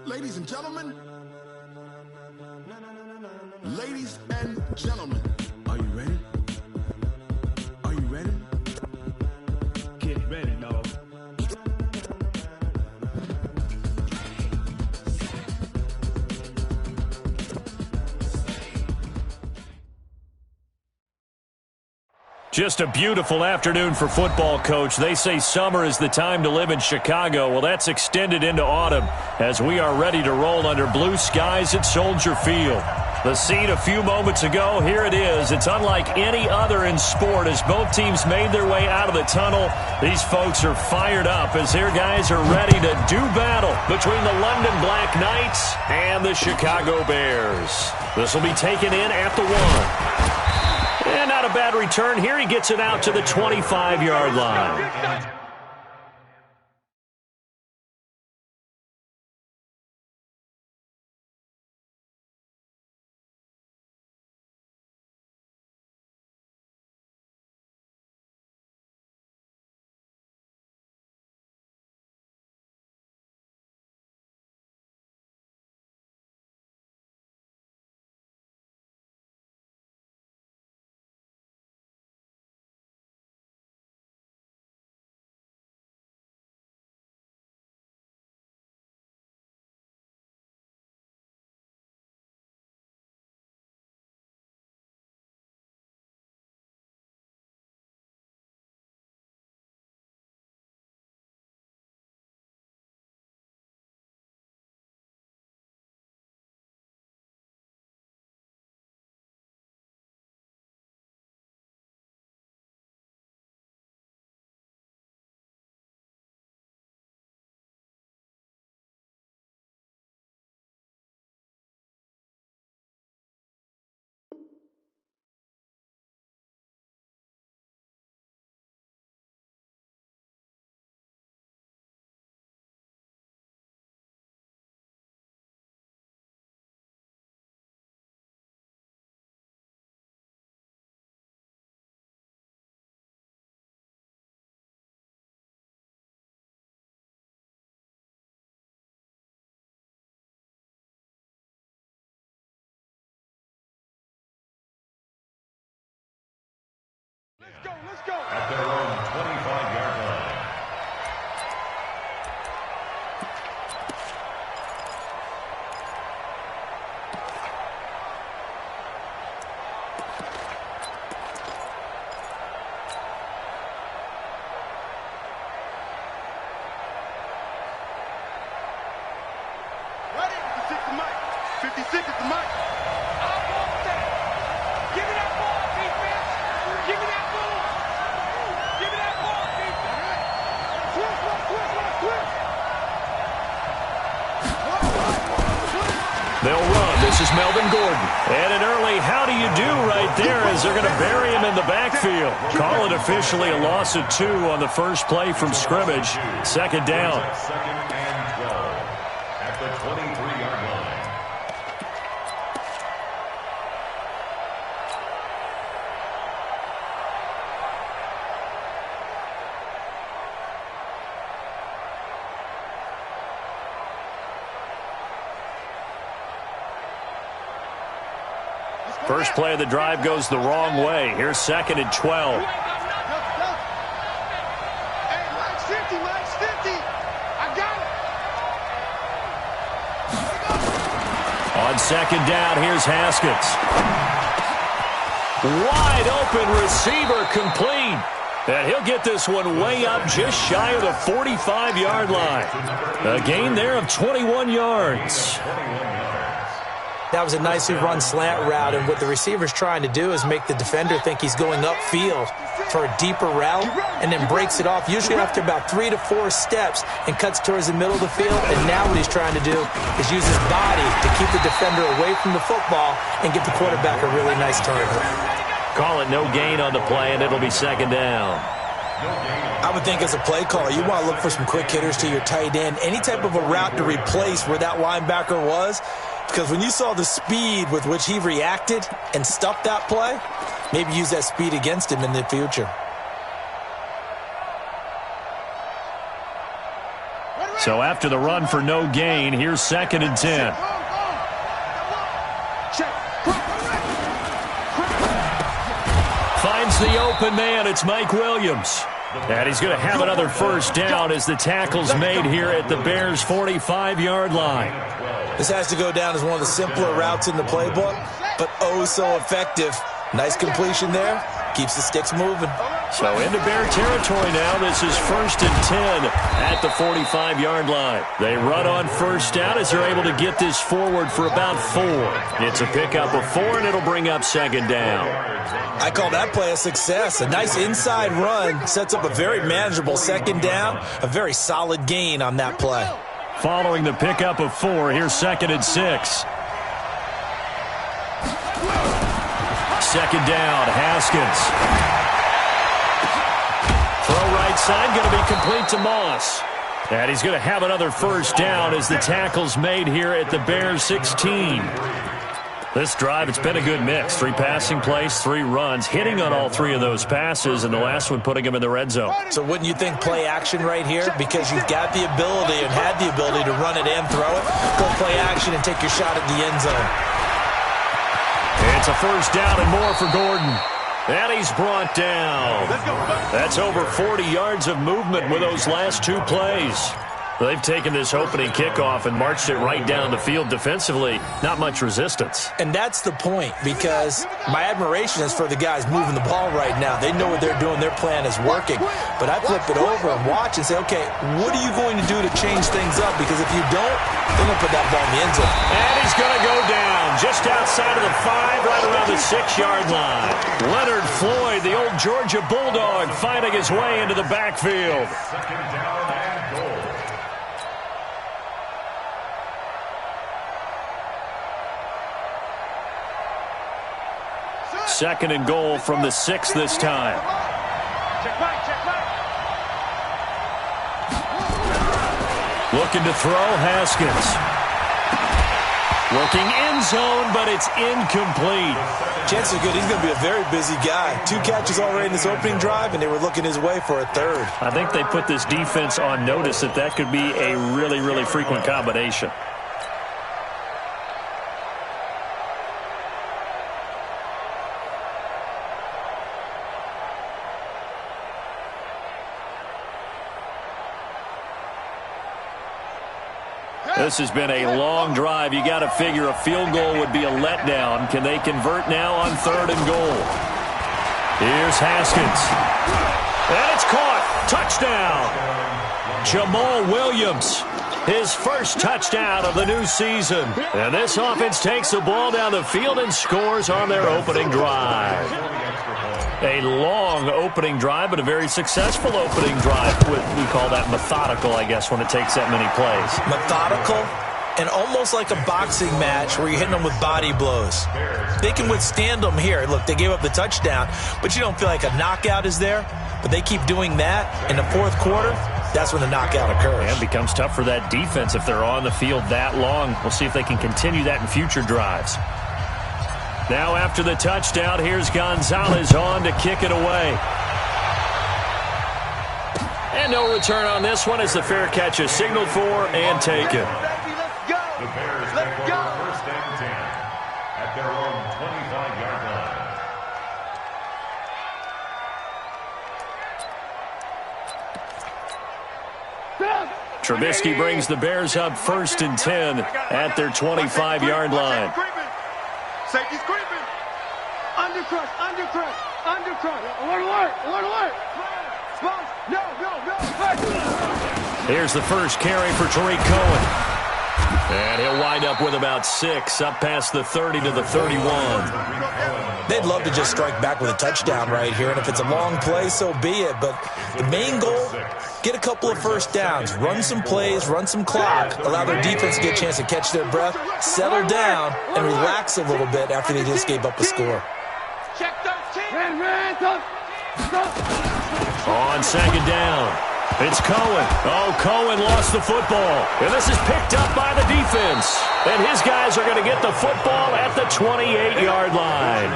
Ladies and gentlemen. Ladies and gentlemen. Are you ready? Are you ready? Get ready, dog. Just a beautiful afternoon for football, Coach. They say summer is the time to live in Chicago. Well, that's extended into autumn as we are ready to roll under blue skies at Soldier Field. The scene a few moments ago, here it is. It's unlike any other in sport as both teams made their way out of the tunnel. These folks are fired up as their guys are ready to do battle between the London Black Knights and the Chicago Bears. This will be taken in at the 1. And not a bad return here. He gets it out to the 25-yard line. Let's go. At their own 25-yard line. Ready? 56 the mic. 56 is the mic. Give me that ball, defense. Give me that ball. Give me that ball, defense. They'll run. This is Melvin Gordon. And an early how do you do right there as they're going to bury him in the backfield. Call it officially a loss of 2 on the first play from scrimmage. Second down. Second and 12 at the 23-yard line. First play of the drive goes the wrong way. Here's second and 12. Hey, Mike's 50, Mike's 50. I got it. On second down, here's Haskins. Wide open receiver complete. And he'll get this one way up just shy of the 45-yard line. A gain there of 21 yards. That was a nicely run slant route, and what the receiver's trying to do is make the defender think he's going upfield for a deeper route and then breaks it off, usually after about 3 to 4 steps, and cuts towards the middle of the field. And now what he's trying to do is use his body to keep the defender away from the football and get the quarterback a really nice target. Call it no gain on the play, and it'll be second down. I would think as a play caller, you want to look for some quick hitters to your tight end, any type of a route to replace where that linebacker was. Because when you saw the speed with which he reacted and stuffed that play, maybe use that speed against him in the future. So after the run for no gain, here's 2nd and 10. Finds the open man. It's Mike Williams. And he's going to have another first down as the tackle's made here at the Bears' 45-yard line. This has to go down as one of the simpler routes in the playbook, but oh so effective. Nice completion there. Keeps the sticks moving. So into Bear territory now. This is 1st and 10 at the 45-yard line. They run on first down as they're able to get this forward for about 4. It's a pickup of 4, and it'll bring up 2nd down. I call that play a success. A nice inside run sets up a very manageable 2nd down. A very solid gain on that play. Following the pickup of 4, here's 2nd and 6. 2nd down, Haskins. Throw right side, going to be complete to Moss. And he's going to have another first down as the tackle's made here at the Bears' 16. This drive, it's been a good mix. 3 passing plays, 3 runs, hitting on all 3 of those passes, and the last one putting him in the red zone. So wouldn't you think play action right here? Because you've got the ability and had the ability to run it and throw it. Go play action and take your shot at the end zone. It's a first down and more for Gordon. And he's brought down. That's over 40 yards of movement with those last 2 plays. They've taken this opening kickoff and marched it right down the field defensively. Not much resistance. And that's the point, because my admiration is for the guys moving the ball right now. They know what they're doing. Their plan is working. But I flip it over and watch and say, okay, what are you going to do to change things up? Because if you don't, they're going to put that ball in the end zone. And he's going to go down just outside of the 5, right around the 6-yard line. Leonard Floyd, the old Georgia Bulldog, finding his way into the backfield. 2nd down and goal. Second and goal from the 6 this time. Check back, check back. Looking to throw, Haskins. Looking end zone, but it's incomplete. Chances are good he's going to be a very busy guy. 2 catches already in this opening drive, and they were looking his way for a 3rd. I think they put this defense on notice that could be a really, really frequent combination. This has been a long drive. You got to figure a field goal would be a letdown. Can they convert now on 3rd and goal? Here's Haskins. And it's caught. Touchdown. Jamal Williams. His first touchdown of the new season. And this offense takes the ball down the field and scores on their opening drive. A long opening drive, but a very successful opening drive. We call that methodical, I guess, when it takes that many plays. Methodical and almost like a boxing match where you're hitting them with body blows. They can withstand them here. Look, they gave up the touchdown, but you don't feel like a knockout is there. But they keep doing that in the 4th quarter. That's when the knockout occurs. And it becomes tough for that defense if they're on the field that long. We'll see if they can continue that in future drives. Now after the touchdown, here's Gonzalez on to kick it away. And no return on this one as the fair catch is signaled for and taken. The Bears take over 1st and 10 at their own 25-yard line. Trubisky brings the Bears up 1st and 10 at their 25-yard line. Safety's creeping. Undercut, undercut, undercut. Alert, alert, alert. No. Here's the first carry for Tariq Cohen. And he'll wind up with about 6, up past the 30 to the 31. They'd love to just strike back with a touchdown right here, and if it's a long play, so be it. But the main goal, get a couple of first downs, run some plays, run some clock, allow their defense to get a chance to catch their breath, settle down, and relax a little bit after they just gave up a score. Check 13. On 2nd down, it's Cohen. Oh, Cohen lost the football. And this is picked up by the defense. And his guys are going to get the football at the 28-yard line.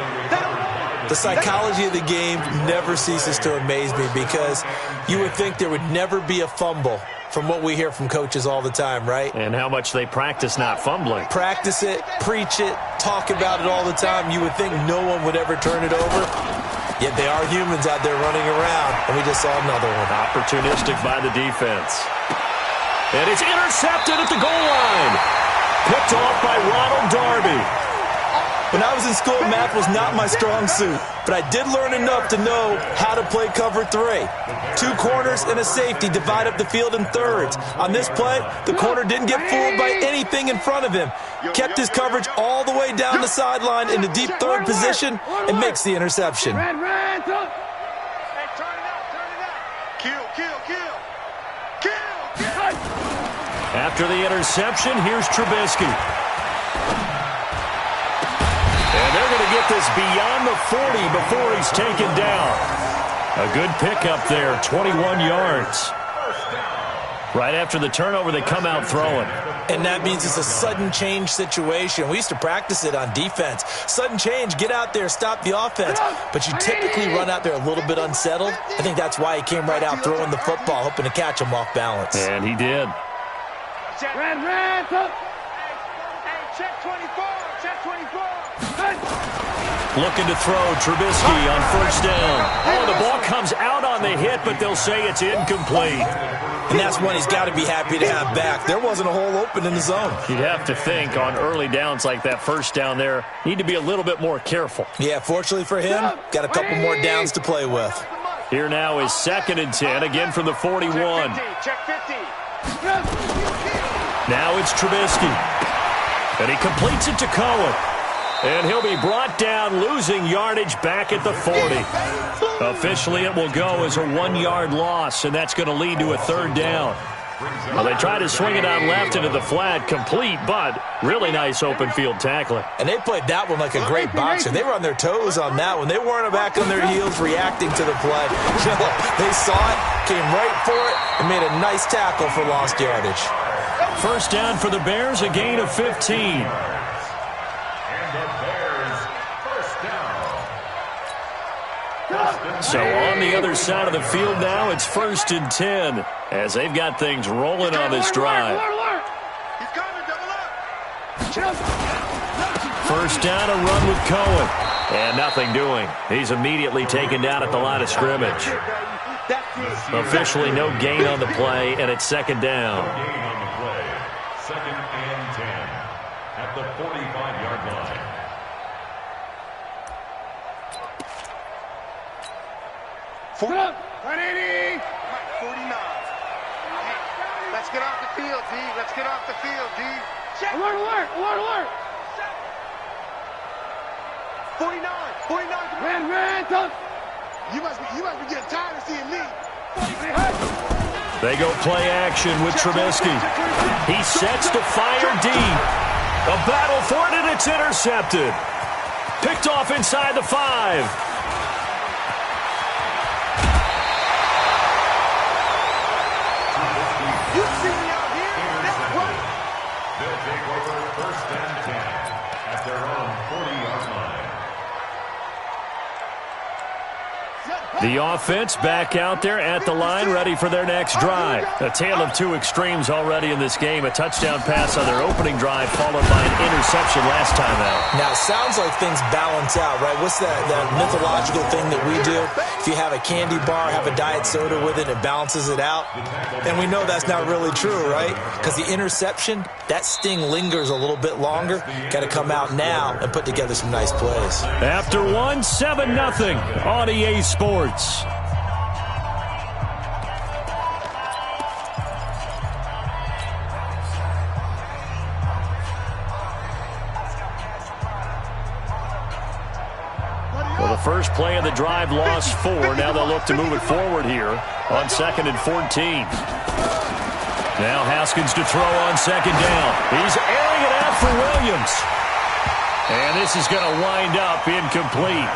The psychology of the game never ceases to amaze me because you would think there would never be a fumble from what we hear from coaches all the time, right? And how much they practice not fumbling. Practice it, preach it, talk about it all the time. You would think no one would ever turn it over. Yet they are humans out there running around, and we just saw another one. Opportunistic by the defense. And it's intercepted at the goal line. Picked off by Ronald Darby. When I was in school, math was not my strong suit, but I did learn enough to know how to play cover 3. 2 corners and a safety divide up the field in thirds. On this play, the corner didn't get fooled by anything in front of him. Kept his coverage all the way down the sideline in the deep third position and makes the interception. Hey, turn it up, turn it up. Kill. After the interception, here's Trubisky. And they're going to get this beyond the 40 before he's taken down. A good pickup there, 21 yards. Right after the turnover, they come out throwing. And that means it's a sudden change situation. We used to practice it on defense. Sudden change, get out there, stop the offense. But you typically run out there a little bit unsettled. I think that's why he came right out throwing the football, hoping to catch him off balance. And he did. Red, up. Hey, check 24, check 24. Looking to throw, Trubisky on first down. Oh, the ball comes out on the hit, but they'll say it's incomplete. And that's one he's got to be happy to have back. There wasn't a hole open in the zone. You'd have to think on early downs like that first down there, need to be a little bit more careful. Yeah, fortunately for him, got a couple more downs to play with. Here now is 2nd and 10, again from the 41. Check 50. Now it's Trubisky. And he completes it to Cohen. And he'll be brought down, losing yardage back at the 40. Officially, it will go as a 1-yard loss, and that's going to lead to a 3rd down. Well, they try to swing it on left into the flat, complete, but really nice open field tackling. And they played that one like a great boxer. They were on their toes on that one. They weren't back on their heels reacting to the play. They saw it, came right for it, and made a nice tackle for lost yardage. First down for the Bears, a gain of 15. So on the other side of the field now, it's 1st and 10 as they've got things rolling on this drive. First down, a run with Cohen. And nothing doing. He's immediately taken down at the line of scrimmage. Officially no gain on the play, and it's 2nd down. No gain on the play. 2nd and 10 at the 45-yard line. Put up. 180. 49. Let's get off the field, D. Let's get off the field, D. Alert, alert, alert, alert. 49. 49. Red, up. You must be getting tired of seeing me. They go play action with Trubisky. He sets to fire deep. A battle for it, and it's intercepted. Picked off inside the 5. They'll take over 1st and 10 at their own 40-yard line. The offense back out there at the line, ready for their next drive. A tale of 2 extremes already in this game. A touchdown pass on their opening drive, followed by an interception last time out. Now, it sounds like things balance out, right? What's that mythological thing that we do? If you have a candy bar, have a diet soda with it, it balances it out. And we know that's not really true, right? Because the interception, that sting lingers a little bit longer. Got to come out now and put together some nice plays. After 1, 7-0 on EA Sports. Well, the first play of the drive lost 4. Now they'll look to move it forward here on 2nd and 14. Now Haskins to throw on 2nd down. He's airing it out for Williams. And this is going to wind up incomplete.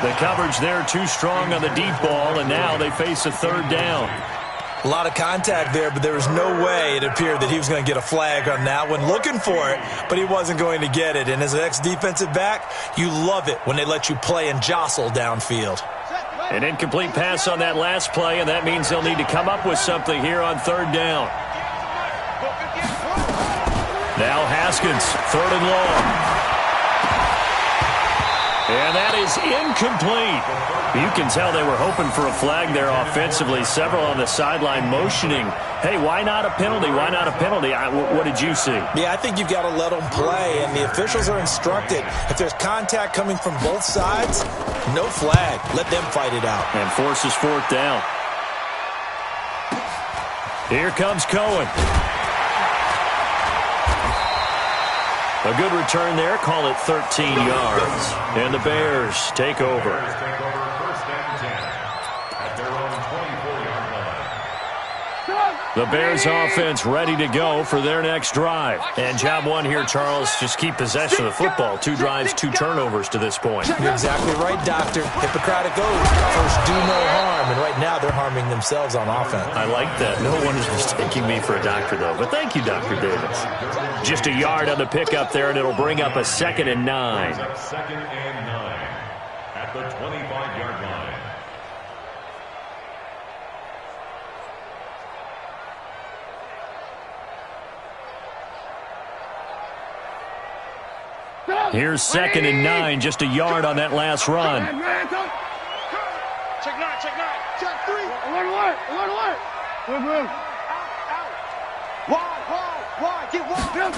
The coverage there too strong on the deep ball, and now they face a 3rd down. A lot of contact there, but there was no way it appeared that he was going to get a flag on that one. Looking for it, but he wasn't going to get it. And as an ex-defensive back, you love it when they let you play and jostle downfield. An incomplete pass on that last play, and that means they'll need to come up with something here on third down. Now Haskins, third and long. And that is incomplete. You can tell they were hoping for a flag there offensively. Several on the sideline motioning, hey, why not a penalty? Why not a penalty? What did you see? Yeah, I think you've got to let them play, and the officials are instructed. If there's contact coming from both sides, no flag. Let them fight it out. And forces fourth down. Here comes Cohen. A good return there. Call it 13 yards. And the Bears take over. Bears take over first and 10 at their own 24-yard line. The Bears offense ready to go for their next drive. And job one here, Charles, just keep possession of the football. 2 drives, 2 turnovers to this point. You're exactly right, Doctor. Hippocratic oath. First, do no harm. And right now, they're harming themselves on offense. I like that. No one is mistaking me for a doctor, though. But thank you, Dr. Davis. Just a yard on the pickup there, and it'll bring up a 2nd and 9. 2nd and 9 at the 25-yard line. Here's 2nd and 9, just a yard on that last run. Check 9, check 9. Check 3. Alert. Move. Wide. Get wide.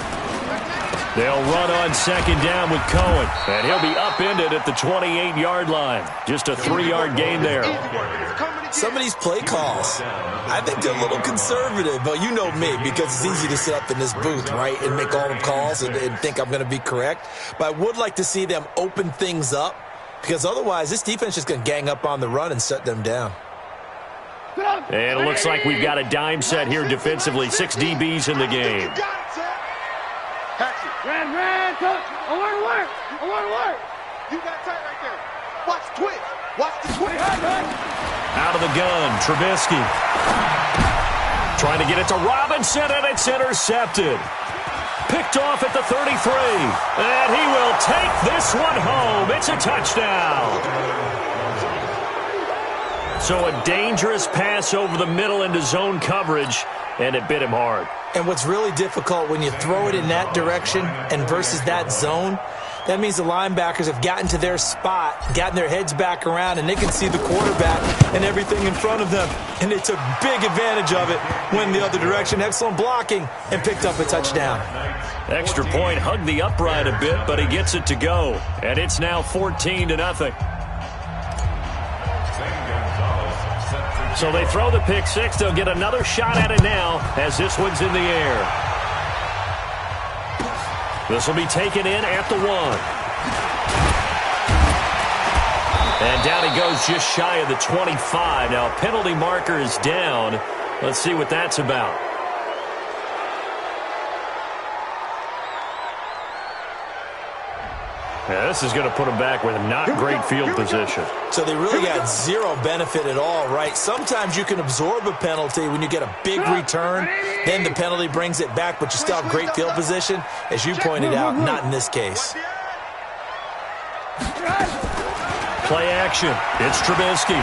They'll run on 2nd down with Cohen, and he'll be upended at the 28-yard line. Just a 3-yard gain there. Some of these play calls, I think they're a little conservative, but you know me, because it's easy to sit up in this booth, right, and make all the calls and think I'm going to be correct. But I would like to see them open things up, because otherwise this defense is going to gang up on the run and shut them down. And it looks like we've got a dime set here defensively. 6 DBs in the game. Alert. You got tight right there. Watch the twist. Out of the gun, Trubisky. Trying to get it to Robinson, and it's intercepted. Picked off at the 33. And he will take this one home. It's a touchdown. So a dangerous pass over the middle into zone coverage, and it bit him hard. And what's really difficult when you throw it in that direction and versus that zone, that means the linebackers have gotten to their spot, gotten their heads back around, and they can see the quarterback and everything in front of them. And they took big advantage of it, went the other direction. Excellent blocking, and picked up a touchdown. Extra point, hugged the upright a bit, but he gets it to go. And it's now 14-0. So they throw the pick six. They'll get another shot at it now as this one's in the air. This will be taken in at the 1. And down he goes just shy of the 25. Now a penalty marker is down. Let's see what that's about. Yeah, this is going to put them back with not great field position. So they really got zero benefit at all, right? Sometimes you can absorb a penalty when you get a big return. Then the penalty brings it back, but you still have great field position. As you pointed out, not in this case. Play action. It's Trubisky.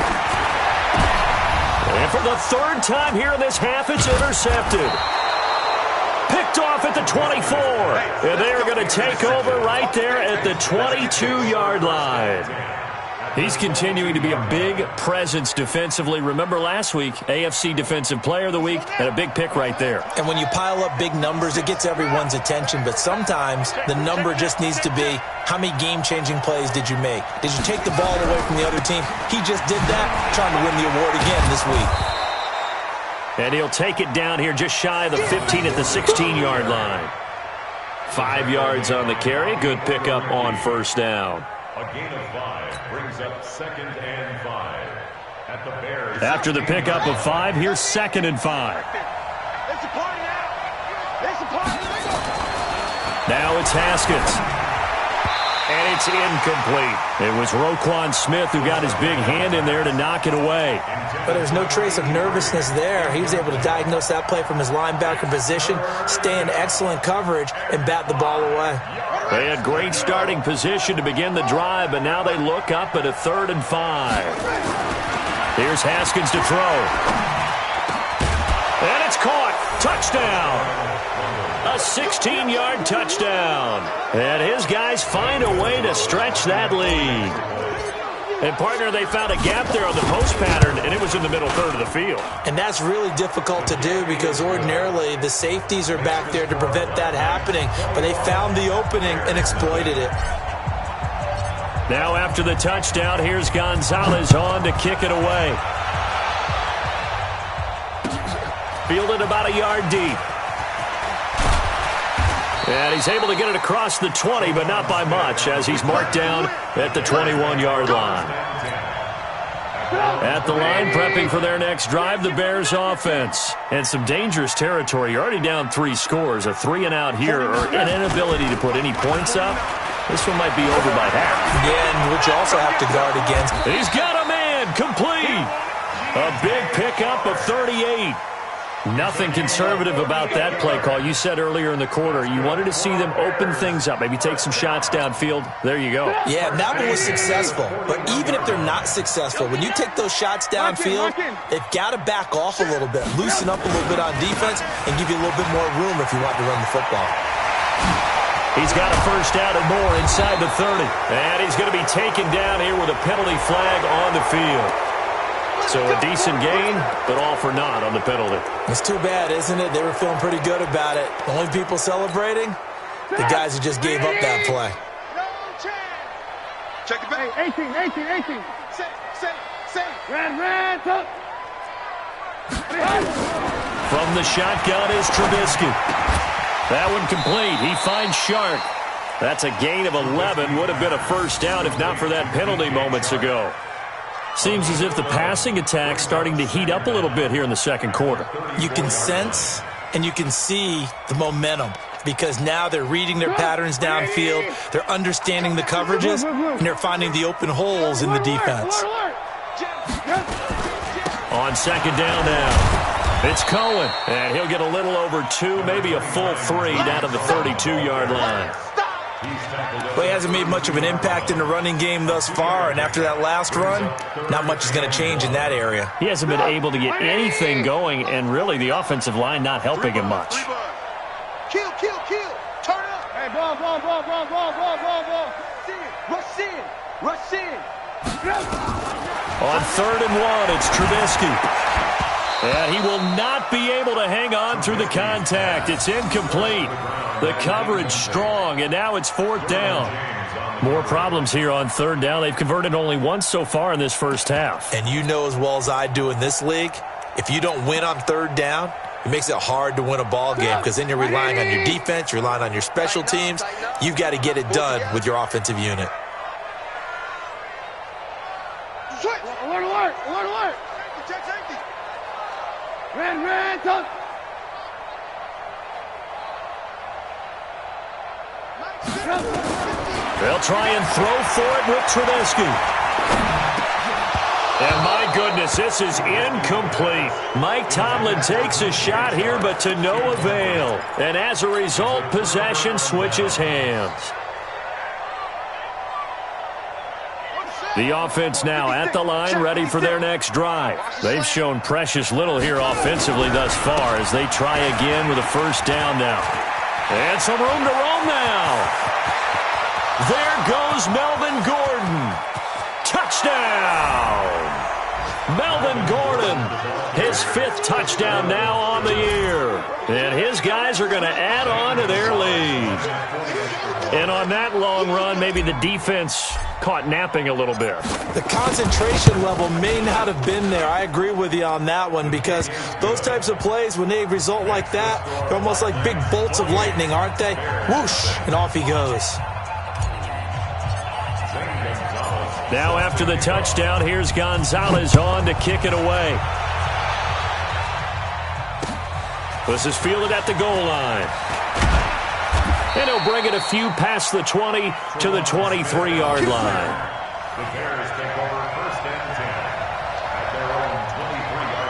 And for the 3rd time here in this half, it's intercepted. Picked off at the 24. And they are going to take over right there at the 22-yard line. He's continuing to be a big presence defensively. Remember last week, AFC Defensive Player of the Week, and a big pick right there. And when you pile up big numbers, it gets everyone's attention. But sometimes the number just needs to be, how many game-changing plays did you make? Did you take the ball away from the other team? He just did that, trying to win the award again this week. And he'll take it down here just shy of the 15 at the 16-yard line. 5 yards on the carry. Good pickup on 1st down. A gain of 5 brings up 2nd and 5 at the Bears. After the pickup of 5, here's 2nd and 5. It's a party now. It's a party. Now it's Haskins. And it's incomplete. It was Roquan Smith who got his big hand in there to knock it away. But there's no trace of nervousness there. He was able to diagnose that play from his linebacker position, stay in excellent coverage, and bat the ball away. They had great starting position to begin the drive, but now they look up at a 3rd and 5. Here's Haskins to throw. And it's caught. Touchdown. A 16-yard touchdown. And his guys find a way to stretch that lead. And, partner, they found a gap there on the post pattern, and it was in the middle third of the field. And that's really difficult to do because ordinarily the safeties are back there to prevent that happening. But they found the opening and exploited it. Now after the touchdown, here's Gonzalez on to kick it away. Fielded about a yard deep. And he's able to get it across the 20, but not by much, as he's marked down at the 21-yard line. At the line, prepping for their next drive, the Bears offense. And some dangerous territory. You're already down 3 scores. A 3-and-out here, or an inability to put any points up. This one might be over by half. Yeah, and which you also have to guard against. He's got a man, complete. A big pickup of 38. Nothing conservative about that play call. You said earlier in the quarter you wanted to see them open things up, maybe take some shots downfield. There you go. Yeah, that one was successful. But even if they're not successful, when you take those shots downfield, they've got to back off a little bit, loosen up a little bit on defense, and give you a little bit more room if you want to run the football. He's got a first down and more inside the 30. And he's going to be taken down here with a penalty flag on the field. So a decent gain, but all for naught on the penalty. It's too bad, isn't it? They were feeling pretty good about it. The only people celebrating, the guys who just gave up that play. Check it back. 18. Say. Red, up. From the shotgun is Trubisky. That one complete. He finds Shark. That's a gain of 11. Would have been a first down if not for that penalty moments ago. Seems as if the passing attack's starting to heat up a little bit here in the second quarter. You can sense and you can see the momentum because now they're reading their patterns downfield, they're understanding the coverages, and they're finding the open holes in the defense. On second down now, it's Cohen, and he'll get a little over 2, maybe a full 3 down to the 32-yard line. Well, he hasn't made much of an impact in the running game thus far, and after that last run, not much is going to change in that area. He hasn't been able to get anything going, and really the offensive line not helping him much. Kill. Turn up. Hey, ball. Rush in. On third and 1, it's Trubisky. And he will not be able to hang on through the contact. It's incomplete. The coverage strong, and now it's fourth down. More problems here on third down. They've converted only once so far in this first half. And you know as well as I do in this league, if you don't win on third down, it makes it hard to win a ball game because then you're relying on your defense, you're relying on your special teams. You've got to get it done with your offensive unit. Alert. Red, touch. They'll try and throw for it with Trubisky. And my goodness, this is incomplete. Mike Tomlin takes a shot here, but to no avail. And as a result, possession switches hands. The offense now at the line, ready for their next drive. They've shown precious little here offensively thus far as they try again with a first down now. And some room to roam now. There goes Melvin Gordon. Touchdown! Melvin Gordon, his 5th touchdown now on the year. And his guys are going to add on to their lead. And on that long run, maybe the defense caught napping a little bit. The concentration level may not have been there. I agree with you on that one because those types of plays, when they result like that, they're almost like big bolts of lightning, aren't they? Whoosh, and off he goes. Now after the touchdown, here's Gonzalez on to kick it away. This is fielded at the goal line. And he'll bring it a few past the 20 to the 23-yard line. The Bears take over first and 10 at their own 23-yard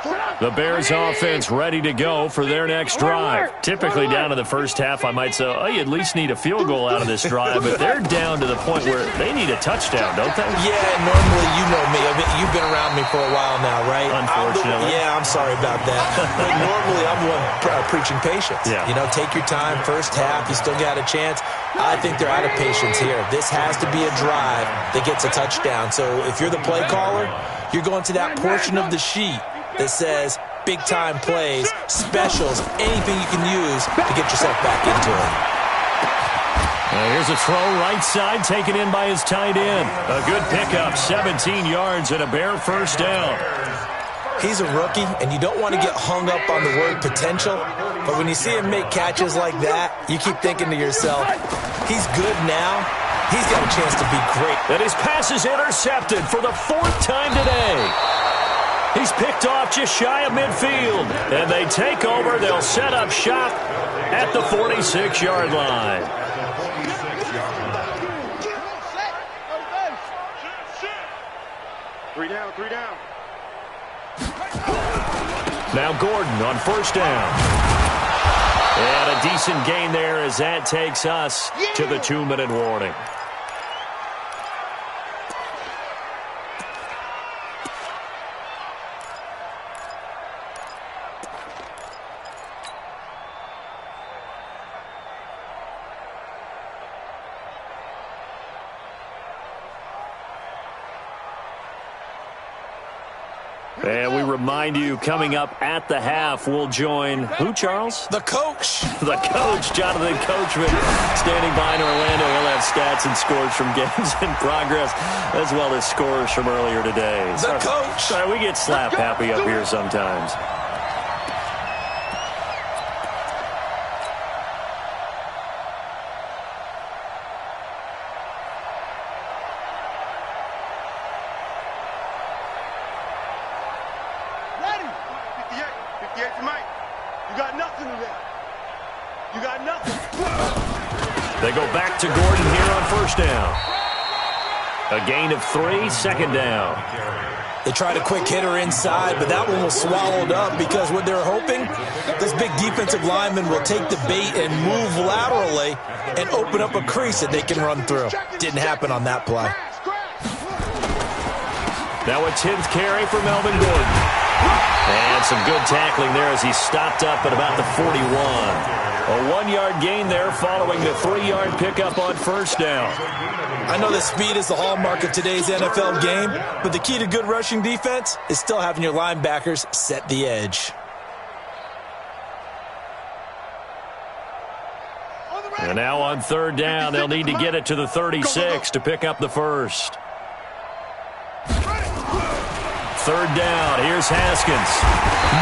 line. The Bears offense ready to go for their next drive. Typically down to the first half, I might say, oh, you at least need a field goal out of this drive, but they're down to the point where they need a touchdown, don't they? Yeah, normally you know me. I mean, you've been around me for a while now, right? Unfortunately. I'm sorry about that. But normally I'm the one preaching patience. Yeah. You know, take your time, first half, you still got a chance. I think they're out of patience here. This has to be a drive that gets a touchdown. So if you're the play caller, you're going to that portion of the sheet that says big-time plays, specials, anything you can use to get yourself back into it. Here's a throw right side taken in by his tight end. A good pickup, 17 yards and a Bear first down. He's a rookie, and you don't want to get hung up on the word potential, but when you see him make catches like that, you keep thinking to yourself, he's good now. He's got a chance to be great. And his pass is intercepted for the 4th time today. He's picked off just shy of midfield. And they take over. They'll set up shop at the 46-yard line. Three down. Now Gordon on first down. And a decent gain there as that takes us to the 2-minute warning. And we remind you, coming up at the half, we'll join who, Charles? The coach. The coach, Jonathan Coachman, standing by in Orlando. He'll have stats and scores from games in progress, as well as scores from earlier today. The coach. Sorry, we get slap happy up here sometimes. They go back to Gordon here on first down. A gain of 3, second down. They tried a quick hitter inside, but that one was swallowed up because what they're hoping, this big defensive lineman will take the bait and move laterally and open up a crease that they can run through. Didn't happen on that play. Now a 10th carry for Melvin Gordon. And some good tackling there as he stopped up at about the 41. A 1-yard gain there following the 3-yard pickup on first down. I know that speed is the hallmark of today's NFL game, but the key to good rushing defense is still having your linebackers set the edge. And now on third down, they'll need to get it to the 36 to pick up the first. Third down, here's Haskins.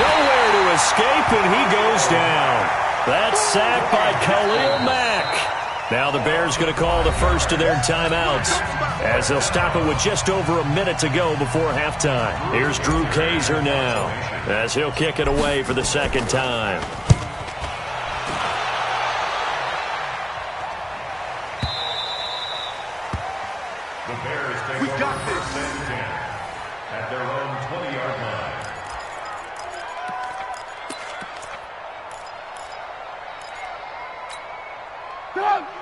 Nowhere to escape, and he goes down. That's sacked by Khalil Mack. Now the Bears going to call the first of their timeouts as they'll stop it with just over a minute to go before halftime. Here's Drew Kaiser now as he'll kick it away for the second time. The Bears take over first and 10 at their own 20-yard line.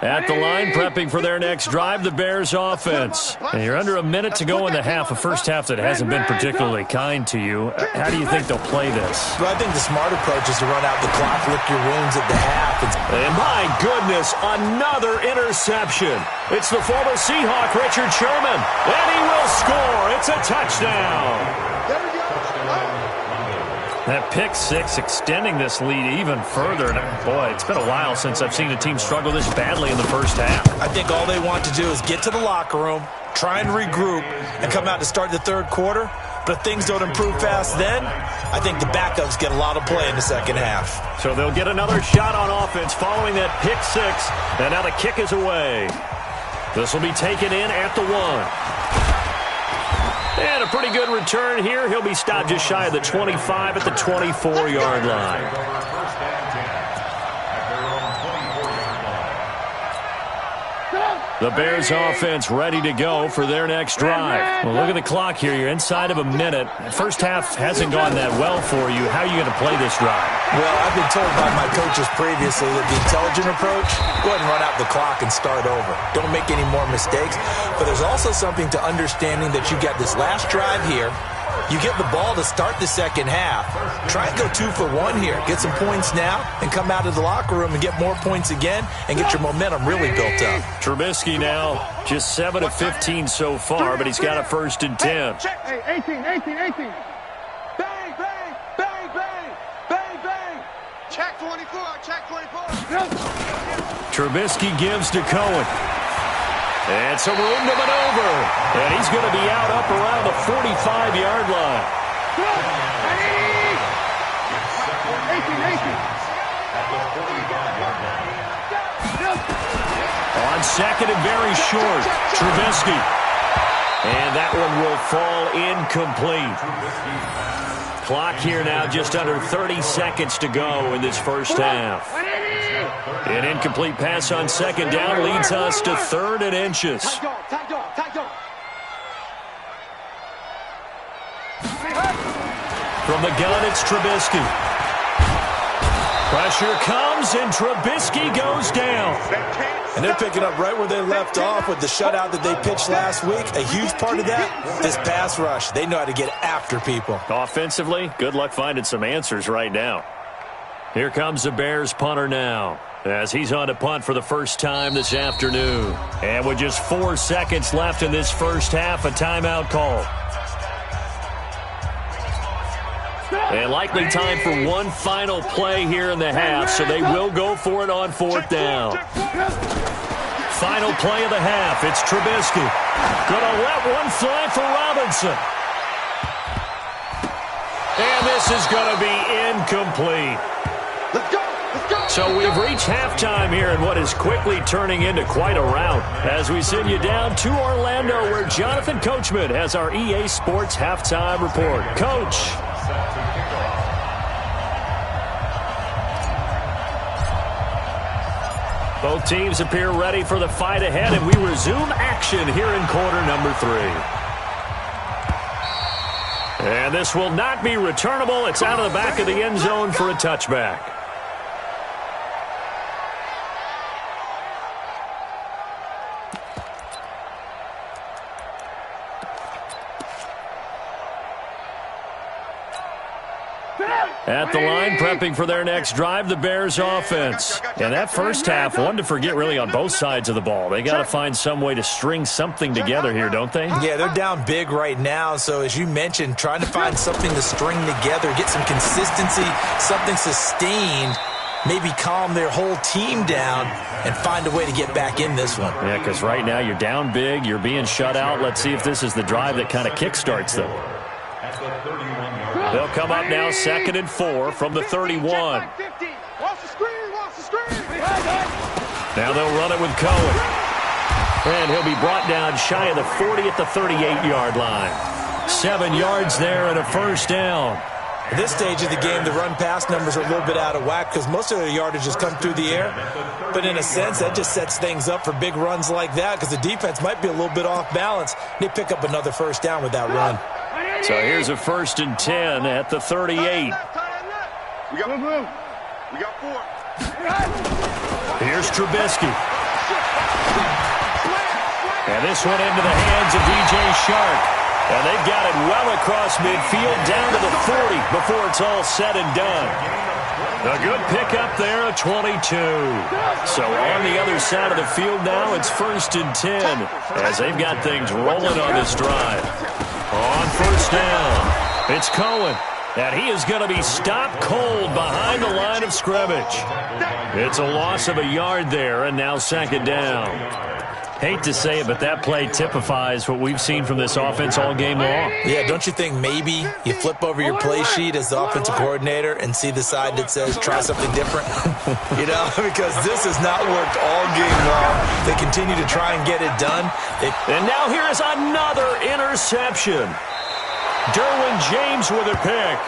At the line, prepping for their next drive, the Bears offense. And you're under a minute to go in the half, a first half that hasn't been particularly kind to you. How do you think they'll play this? Well, I think the smart approach is to run out the clock, lick your wounds at the half. And my goodness, another interception. It's the former Seahawk, Richard Sherman. And he will score. It's a touchdown. There we go. That pick six extending this lead even further. And boy, it's been a while since I've seen a team struggle this badly in the first half. I think all they want to do is get to the locker room, try and regroup, and come out to start the third quarter. But if things don't improve fast then, I think the backups get a lot of play in the second half. So they'll get another shot on offense following that pick six. And now the kick is away. This will be taken in at the 1. And a pretty good return here. He'll be stopped just shy of the 25 at the 24-yard line. First and 10 at their own 24-yard line. The Bears offense ready to go for their next drive. Well, look at the clock here. You're inside of a minute. First half hasn't gone that well for you. How are you going to play this drive? Well, I've been told by my coaches previously that the intelligent approach, go ahead and run out the clock and start over. Don't make any more mistakes. But there's also something to understanding that you got this last drive here. You get the ball to start the second half. Try and go 2 for 1 here. Get some points now and come out of the locker room and get more points again and get your momentum really built up. Trubisky now just 7 of 15 so far, but he's got a 1st and 10. Hey, 18. Bang, bang, bang, bang, bang, bang. Check 24, check 24. Trubisky gives to Cohen. And some room to maneuver. And he's going to be out up around the 45-yard line. 18. On second and very short, Trubisky. And that one will fall incomplete. Clock here now just under 30 seconds to go in this first half. An incomplete pass on second down leads us to 3rd and inches. From the gun, it's Trubisky. Pressure comes, and Trubisky goes down. And they're picking up right where they left off with the shutout that they pitched last week. A huge part of that, this pass rush. They know how to get after people. Offensively, good luck finding some answers right now. Here comes the Bears punter now, as he's on to punt for the first time this afternoon. And with just 4 seconds left in this first half, a timeout call. And likely time for one final play here in the half, so they will go for it on 4th down. Final play of the half, it's Trubisky. Gonna let one fly for Robinson. And this is gonna be incomplete. Let's go. So we've reached halftime here in what is quickly turning into quite a rout as we send you down to Orlando, where Jonathan Coachman has our EA Sports halftime report. Coach. Both teams appear ready for the fight ahead, and we resume action here in quarter number 3. And this will not be returnable. It's out of the back of the end zone for a touchback. At the line, prepping for their next drive, the Bears offense. And that first half, one to forget really on both sides of the ball. They got to find some way to string something together here, don't they? Yeah, they're down big right now. So as you mentioned, trying to find something to string together, get some consistency, something sustained, maybe calm their whole team down and find a way to get back in this one. Yeah, because right now you're down big, you're being shut out. Let's see if this is the drive that kind of kickstarts them. They'll come up now 2nd and 4 from the 31. Watch the screen. Now they'll run it with Cohen. And he'll be brought down shy of the 40 at the 38-yard line. 7 yards there and a first down. At this stage of the game, the run-pass numbers are a little bit out of whack because most of their yardage has come through the air. But in a sense, that just sets things up for big runs like that because the defense might be a little bit off balance. They pick up another first down with that run. So here's a 1st and 10 at the 38. We got 4. Here's Trubisky. And this one into the hands of DJ Shark. And they've got it well across midfield down to the 40 before it's all said and done. A good pickup there, a 22. So on the other side of the field now, it's 1st and 10 as they've got things rolling on this drive. On first down, it's Cohen, and he is going to be stopped cold behind the line of scrimmage. It's a loss of a yard there, and now 2nd down. Hate to say it, but that play typifies what we've seen from this offense all game long. Yeah, don't you think maybe you flip over your play sheet as the offensive coordinator and see the side that says try something different? You know, because this has not worked all game long. They continue to try and get it done. And now here is another interception. Derwin James with a pick.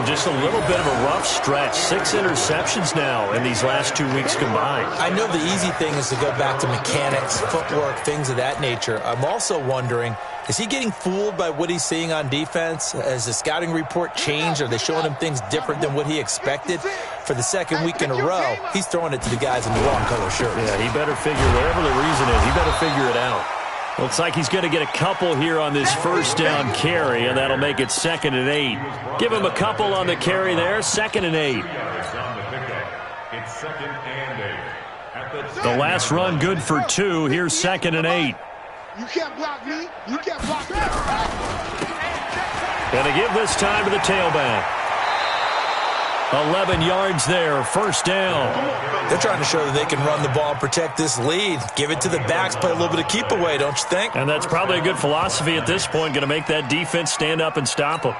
Just a little bit of a rough stretch. 6 interceptions now in these last 2 weeks combined. I know the easy thing is to go back to mechanics, footwork, things of that nature. I'm also wondering, is he getting fooled by what he's seeing on defense? Has the scouting report changed? Are they showing him things different than what he expected? For the second week in a row, he's throwing it to the guys in the wrong color shirts. Yeah, he better figure, whatever the reason is, he better figure it out. Looks like he's going to get a couple here on this first down carry, and that'll make it 2nd and 8. Give him a couple on the carry there, 2nd and 8. It's 2nd and 8. The last run good for 2. Here's 2nd and 8. You can't block me. You can't block me. Going to give this time to the tailback. 11 yards there, first down. They're trying to show that they can run the ball and protect this lead. Give it to the backs, play a little bit of keep away, don't you think? And that's probably a good philosophy at this point, going to make that defense stand up and stop them.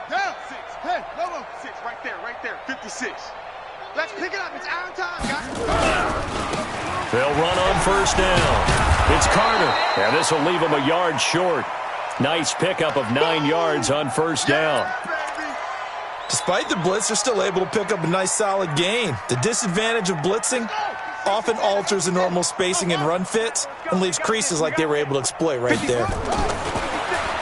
Down 6. Hey, no, 6. Right there. 56. Let's pick it up. It's our time, guys. They'll run on first down. It's Carter, and this will leave him a yard short. Nice pickup of 9 yards on first down. Despite the blitz, they're still able to pick up a nice solid gain. The disadvantage of blitzing often alters the normal spacing and run fits and leaves creases like they were able to exploit right there.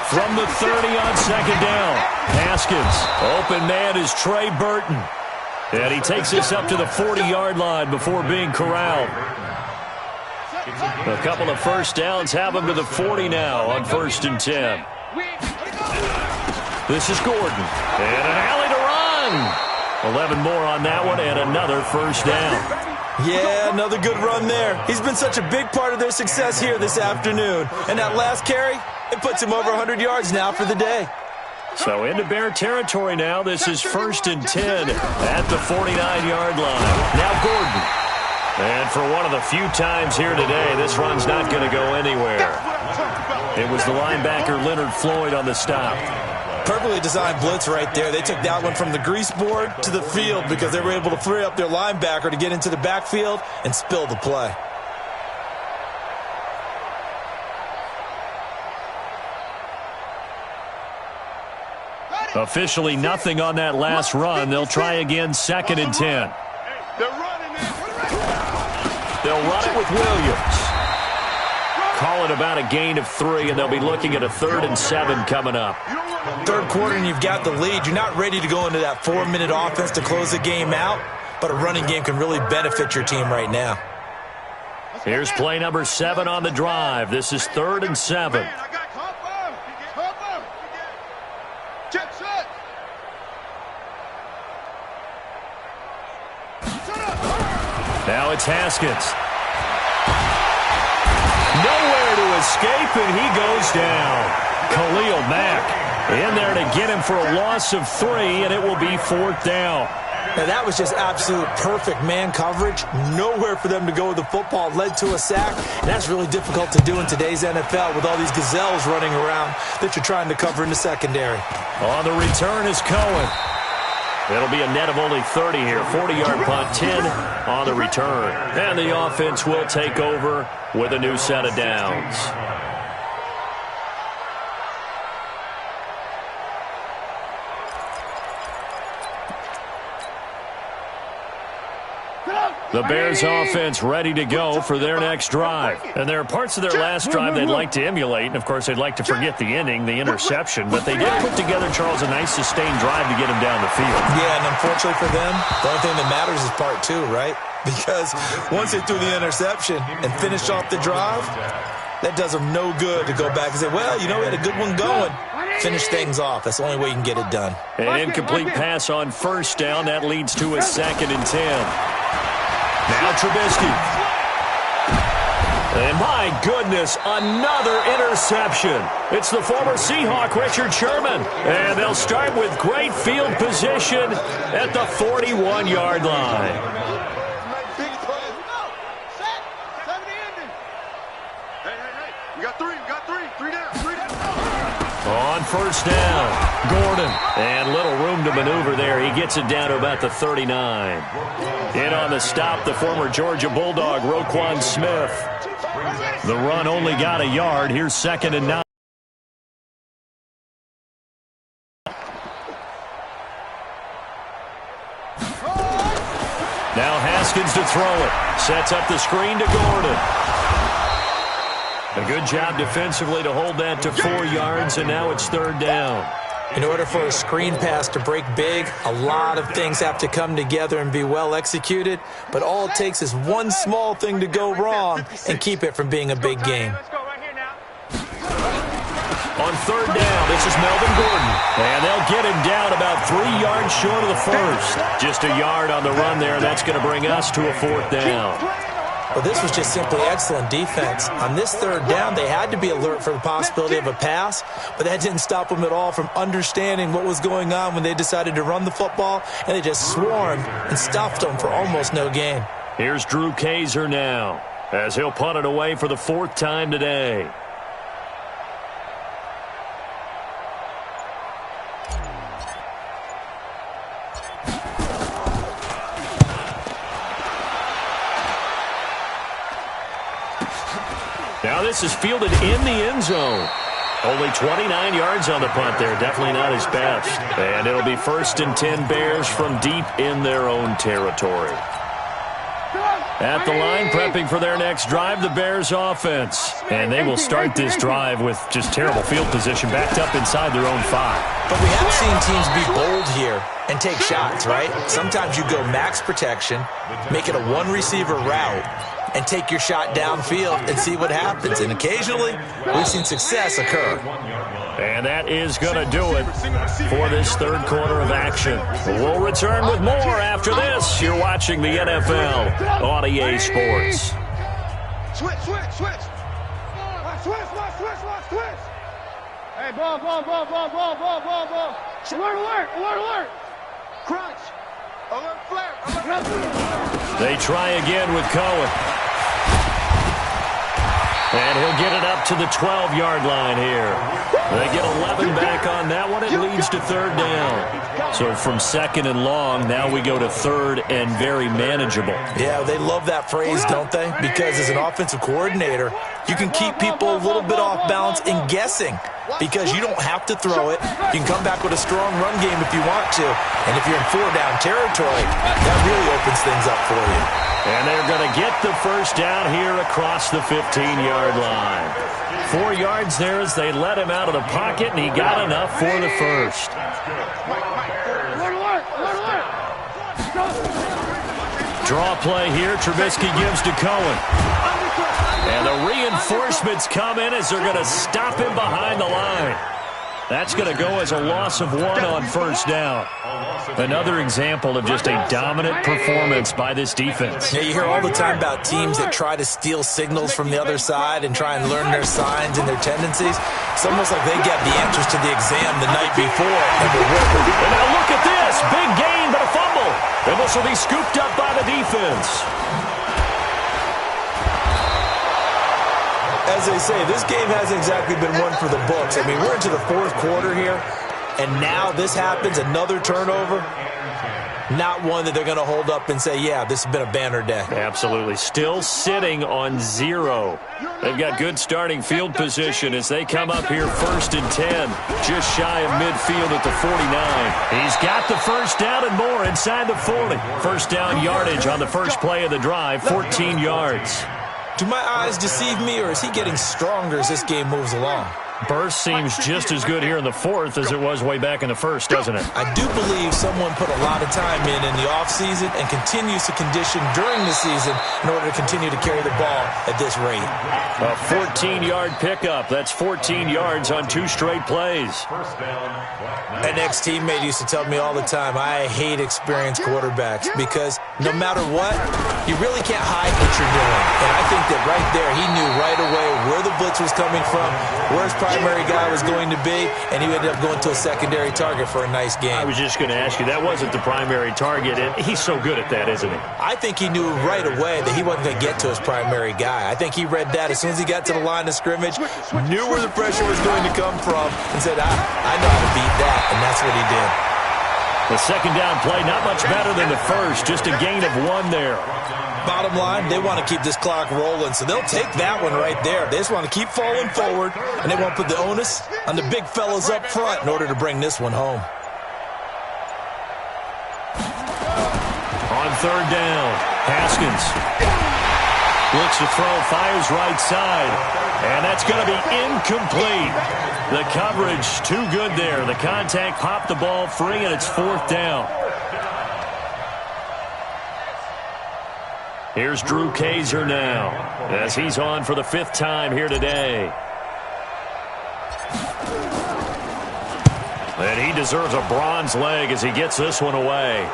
From the 30 on second down, Haskins. Open man is Trey Burton. And he takes this up to the 40-yard line before being corralled. A couple of first downs have him to the 40 now on 1st and 10. This is Gordon. And an alley to run. 11 more on that one and another first down. Yeah, another good run there. He's been such a big part of their success here this afternoon. And that last carry, it puts him over 100 yards now for the day. So into Bear territory now. This is 1st and 10 at the 49-yard line. Now Gordon. And for one of the few times here today, this run's not going to go anywhere. It was the linebacker Leonard Floyd on the stop. Perfectly designed blitz right there. They took that one from the grease board to the field because they were able to free up their linebacker to get into the backfield and spill the play. Officially nothing on that last run. They'll try again 2nd and 10. They'll run it with Williams. Call it about a gain of 3, and they'll be looking at a 3rd and 7 coming up. Third quarter and you've got the lead. You're not ready to go into that 4-minute offense to close the game out, but a running game can really benefit your team right now. Here's play number 7 on the drive. This is 3rd and 7. Now it's Haskins. Nowhere to escape, and he goes down. Khalil Mack in there to get him for a loss of 3, and it will be 4th down. Now that was just absolute perfect man coverage. Nowhere for them to go with the football. Led to a sack. And that's really difficult to do in today's NFL with all these gazelles running around that you're trying to cover in the secondary. On the return is Cohen. It'll be a net of only 30 here. 40-yard punt, 10 on the return. And the offense will take over with a new set of downs. The Bears offense ready to go for their next drive. And there are parts of their last drive they'd like to emulate. And, of course, they'd like to forget the ending, the interception. But they did put together, Charles, a nice sustained drive to get him down the field. Yeah, and unfortunately for them, the only thing that matters is part 2, right? Because once they threw the interception and finished off the drive, that does them no good to go back and say, well, you know, we had a good one going. Finish things off. That's the only way you can get it done. An incomplete pass on first down. That leads to a 2nd and 10. Now Trubisky. And my goodness, another interception. It's the former Seahawk, Richard Sherman. And they'll start with great field position at the 41-yard line. On first down, Gordon. And little room to maneuver there. He gets it down to about the 39. In on the stop, the former Georgia Bulldog, Roquan Smith. The run only got a yard. Here's 2nd and 9. Haskins to throw it. Sets up the screen to Gordon. A good job defensively to hold that to 4 yards, and now it's 3rd down. In order for a screen pass to break big, a lot of things have to come together and be well executed, but all it takes is one small thing to go wrong and keep it from being a big game. On 3rd down, this is Melvin Gordon, and they'll get him down about 3 yards short of the first. Just a yard on the run there, and that's going to bring us to a 4th down. Well, this was just simply excellent defense. On this 3rd down, they had to be alert for the possibility of a pass, but that didn't stop them at all from understanding what was going on when they decided to run the football, and they just swarmed and stuffed them for almost no gain. Here's Drew Kaiser now, as he'll punt it away for the 4th time today. Now this is fielded in the end zone. Only 29 yards on the punt there. Definitely not his best. And it'll be 1st and 10 Bears from deep in their own territory. At the line, prepping for their next drive, the Bears offense. And they will start this drive with just terrible field position, backed up inside their own 5. But we have seen teams be bold here and take shots, right? Sometimes you go max protection, make it a one-receiver route, and take your shot downfield and see what happens. And occasionally, we've seen success occur. And that is going to do it for this 3rd quarter of action. We'll return with more after this. You're watching the NFL on EA Sports. Switch. Hey, ball. Alert. Crunch. Alert flare. They try again with Cohen. And he'll get it up to the 12-yard line here. They get 11 back on that one. It leads to 3rd down. So from 2nd and long, now we go to 3rd and very manageable. Yeah, they love that phrase, don't they? Because as an offensive coordinator, you can keep people a little bit off balance and guessing because you don't have to throw it. You can come back with a strong run game if you want to. And if you're in 4-down territory, that really opens things up for you. And they're going to get the 1st down here across the 15-yard line. 4 yards there as they let him out of the pocket, and he got enough for the 1st. Draw play here. Trubisky gives to Cohen. And the reinforcements come in as they're going to stop him behind the line. That's going to go as a loss of 1 on 1st down. Another example of just a dominant performance by this defense. Yeah, you hear all the time about teams that try to steal signals from the other side and try and learn their signs and their tendencies. It's almost like they get the answers to the exam the night before and will work with it. And now look at this. Big gain, but a fumble. And this will be scooped up by the defense. As they say, this game hasn't exactly been one for the books. I mean, we're into the 4th quarter here, and now this happens, another turnover. Not one that they're going to hold up and say, yeah, this has been a banner day. Absolutely. Still sitting on 0. They've got good starting field position as they come up here 1st and 10, just shy of midfield at the 49. He's got the 1st down and more inside the 40. 1st down yardage on the first play of the drive, 14 yards. Do my eyes deceive me, or is he getting stronger as this game moves along? Burst seems just as good here in the 4th as it was way back in the 1st, doesn't it? I do believe someone put a lot of time in the offseason and continues to condition during the season in order to continue to carry the ball at this rate. A 14-yard pickup. That's 14 yards on 2 straight plays. An ex-teammate used to tell me all the time, I hate experienced quarterbacks because no matter what, you really can't hide what you're doing. And I think that right there, he knew right away where the blitz was coming from, where his primary guy was going to be, and he ended up going to a secondary target for a nice game. I was just going to ask you, that wasn't the primary target, and he's so good at that, isn't he? I think he knew right away that he wasn't going to get to his primary guy. I think he read that as soon as he got to the line of scrimmage, knew where the pressure was going to come from, and said, I know how to beat that, and that's what he did. The 2nd down play, not much better than the 1st, just a gain of 1 there. Bottom line, they want to keep this clock rolling, so they'll take that one right there. They just want to keep falling forward, and they want to put the onus on the big fellas up front in order to bring this one home. On third down. Haskins looks to throw, fires right side, and that's going to be incomplete. The coverage too good there. The contact popped the ball free, and it's fourth down. Here's Drew Kaiser now, as he's on for the fifth time here today. And he deserves a bronze leg as he gets this one away.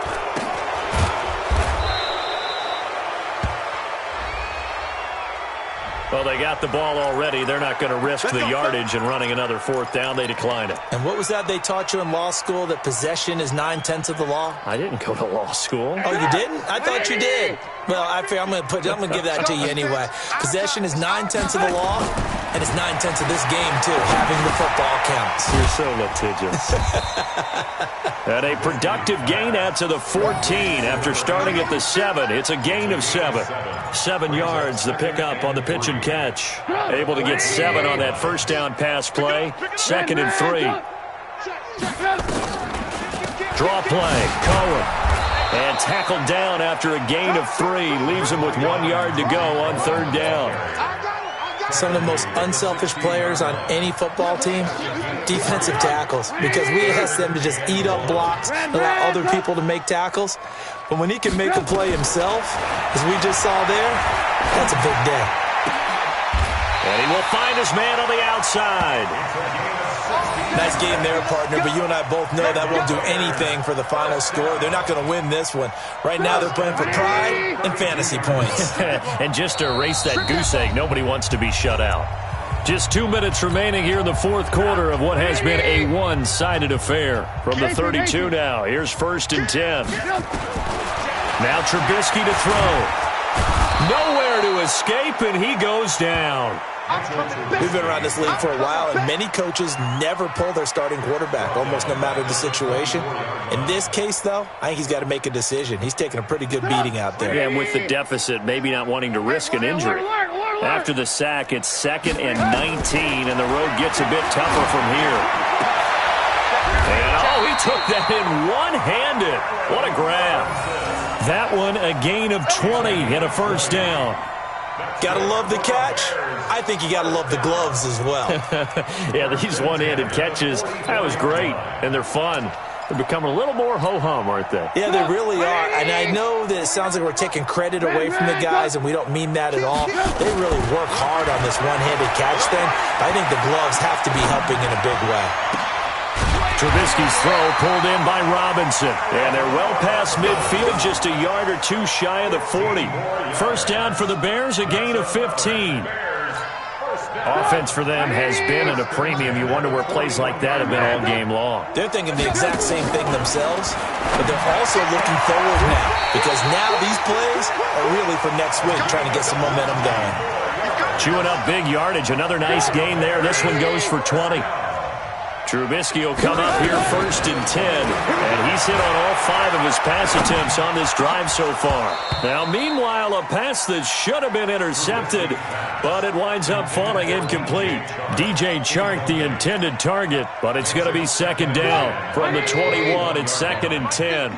Well, they got the ball already. They're not going to risk the yardage and running another fourth down. They decline it. And what was that they taught you in law school, that possession is 9/10 of the law? I didn't go to law school. Oh, you didn't? I thought you did. Well, I'm going to give that to you anyway. Possession is 9/10 of the law, and it's 9/10 of this game, too. Having the football counts. You're so litigious. And a productive gain out to the 14 after starting at the 7. It's a gain of 7. 7 yards, the pickup on the pitch and catch. Able to get 7 on that first down pass play. 2nd and 3. Draw play. Cohen. And tackled down after a gain of 3. Leaves him with 1 yard to go on third down. Some of the most unselfish players on any football team, defensive tackles, because we ask them to just eat up blocks, allow other people to make tackles. But when he can make a play himself, as we just saw there, that's a big day. And he will find his man on the outside. Nice game there, partner, but you and I both know that won't do anything for the final score. They're not going to win this one. Right now they're playing for pride and fantasy points. And just to erase that goose egg, nobody wants to be shut out. Just 2 minutes remaining here in the fourth quarter of what has been a one-sided affair. From the 32 now, here's 1st and 10. Now Trubisky to throw. Nowhere to escape, and he goes down. We've been around this league for a while, and many coaches never pull their starting quarterback, almost no matter the situation. In this case, though, I think he's got to make a decision. He's taking a pretty good beating out there. Yeah, and with the deficit, maybe not wanting to risk an injury. After the sack, it's 2nd and 19, and the road gets a bit tougher from here. And, oh, he took that in one-handed. What a grab. That one, a gain of 20 and a first down. Gotta love the catch. I think you gotta love the gloves as well. Yeah, these one-handed catches, that was great, and they're fun. They're becoming a little more ho-hum, aren't they? Yeah, they really are. And I know that it sounds like we're taking credit away from the guys, and we don't mean that at all. They really work hard on this one-handed catch thing. I think the gloves have to be helping in a big way. Trubisky's throw pulled in by Robinson. And they're well past midfield, just a yard or two shy of the 40. First down for the Bears, a gain of 15. Offense for them has been at a premium. You wonder where plays like that have been all game long. They're thinking the exact same thing themselves, but they're also looking forward now, because now these plays are really for next week, trying to get some momentum going. Chewing up big yardage. Another nice gain there. This one goes for 20. Trubisky will come up here 1st and 10, and he's hit on all 5 of his pass attempts on this drive so far. Now, meanwhile, a pass that should have been intercepted, but it winds up falling incomplete. DJ Chark, the intended target, but it's going to be 2nd down from the 21. It's 2nd and 10.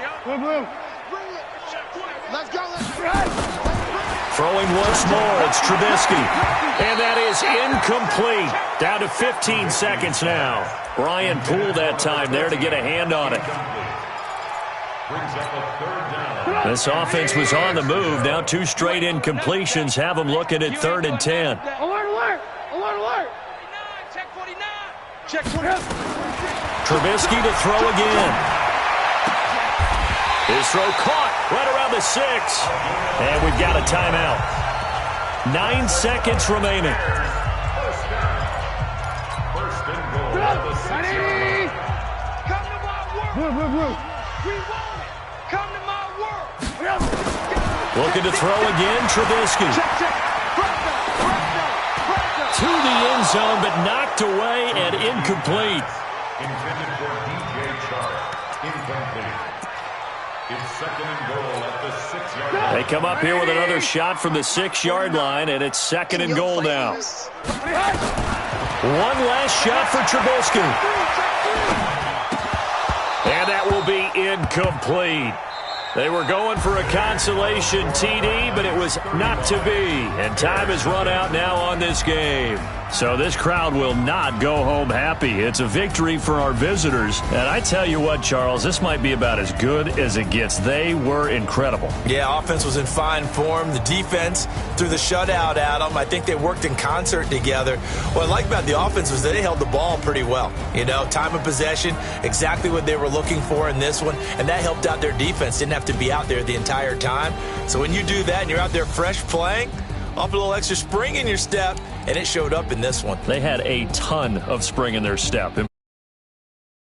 Throwing once more, it's Trubisky. And that is incomplete. Down to 15 seconds now. Brian Poole that time there to get a hand on it. This offense was on the move. Now 2 straight incompletions have them looking at 3rd and 10. Alert! Check 49! Check 49! Trubisky to throw again. His throw caught right around the 6. And we've got a timeout. 9 seconds remaining. First and goal at the 6-yard line. Come to my world. We want it. Come to my world. Looking to throw again, Trubisky. To the end zone, but knocked away and incomplete. Intended for DJ Chark. Incomplete. It's 2nd and goal at the 6-yard line. They come up here with another shot from the 6-yard line, and it's 2nd and goal now. One last shot for Trubisky. And that will be incomplete. They were going for a consolation TD, but it was not to be. And time has run out now on this game. So this crowd will not go home happy. It's a victory for our visitors. And I tell you what, Charles, this might be about as good as it gets. They were incredible. Yeah, offense was in fine form. The defense threw the shutout at them. I think they worked in concert together. What I like about the offense was they held the ball pretty well. You know, time of possession, exactly what they were looking for in this one. And that helped out their defense. Didn't have to be out there the entire time. So when you do that and you're out there fresh playing, off a little extra spring in your step, and it showed up in this one. They had a ton of spring in their step.